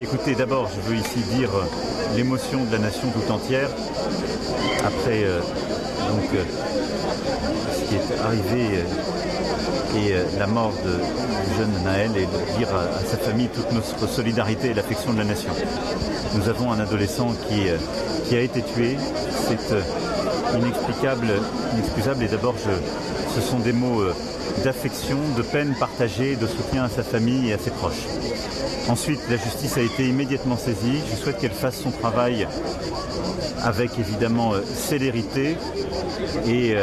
Écoutez, d'abord, je veux ici dire l'émotion de la nation tout entière après ce qui est arrivé et la mort du jeune Naël, et de dire à sa famille toute notre solidarité et l'affection de la nation. Nous avons un adolescent qui a été tué. C'est inexplicable, inexcusable, et d'abord ce sont des mots d'affection, de peine partagée, de soutien à sa famille et à ses proches. Ensuite, la justice a été immédiatement saisie. Je souhaite qu'elle fasse son travail avec évidemment célérité et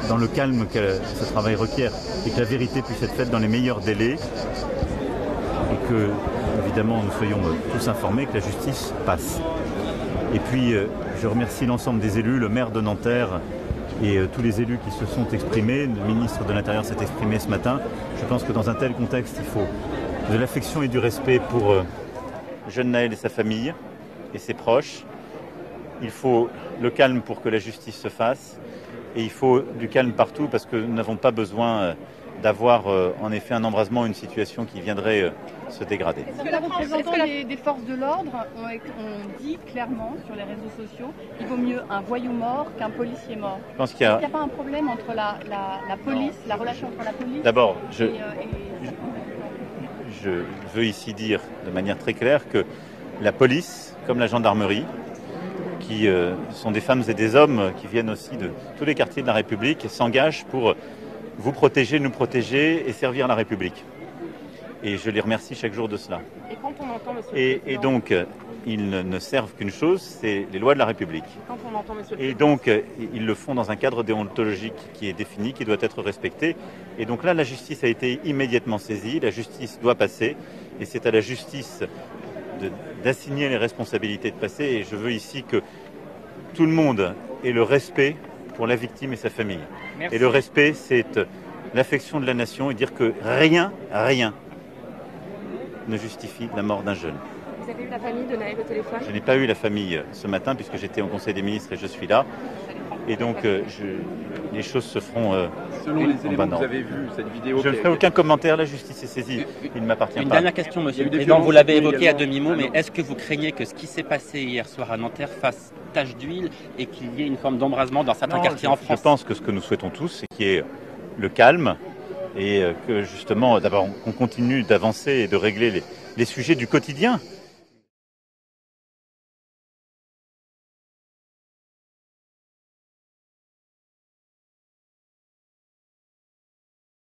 dans le calme que ce travail requiert, et que la vérité puisse être faite dans les meilleurs délais, et que évidemment nous soyons tous informés, que la justice passe. Et puis je remercie l'ensemble des élus, le maire de Nanterre et tous les élus qui se sont exprimés. Le ministre de l'Intérieur s'est exprimé ce matin. Je pense que dans un tel contexte, il faut de l'affection et du respect pour jeune Naël et sa famille et ses proches. Il faut le calme pour que la justice se fasse, et il faut du calme partout, parce que nous n'avons pas besoin d'avoir en effet un embrasement, une situation qui viendrait se dégrader. Est-ce que les représentants des forces de l'ordre ont dit clairement sur les réseaux sociaux qu'il vaut mieux un voyou mort qu'un policier mort? Je pense qu'il y a... Est-ce qu'il n'y a pas un problème entre la police, la relation entre la police D'abord, et je veux ici dire de manière très claire que la police, comme la gendarmerie, qui sont des femmes et des hommes qui viennent aussi de tous les quartiers de la République, s'engagent pour vous protéger, nous protéger et servir la République. Et je les remercie chaque jour de cela. Et quand on entend Monsieur et donc, ils ne servent qu'une chose, c'est les lois de la République. Quand on entend Monsieur Et donc, ils le font dans un cadre déontologique qui est défini, qui doit être respecté. Et donc là, la justice a été immédiatement saisie, la justice doit passer, et c'est à la justice d'assigner les responsabilités de passer. Et je veux ici que tout le monde ait le respect pour la victime et sa famille. Merci. Et le respect, c'est l'affection de la nation, et dire que rien ne justifie la mort d'un jeune. Vous avez eu la famille de Naël au téléphone? Je n'ai pas eu la famille ce matin, puisque j'étais au Conseil des ministres et je suis là. Et donc, les choses se feront selon les éléments que vous avez vus, cette vidéo... Je ne ferai aucun commentaire, la justice est saisie, il ne m'appartient pas. Une dernière question, monsieur le Président, vous l'avez évoqué à demi-mot, mais est-ce que vous craignez que ce qui s'est passé hier soir à Nanterre fasse tache d'huile et qu'il y ait une forme d'embrasement dans certains quartiers en France? Je pense que ce que nous souhaitons tous, c'est qu'il y ait le calme, et que justement, d'abord, qu'on continue d'avancer et de régler les sujets du quotidien.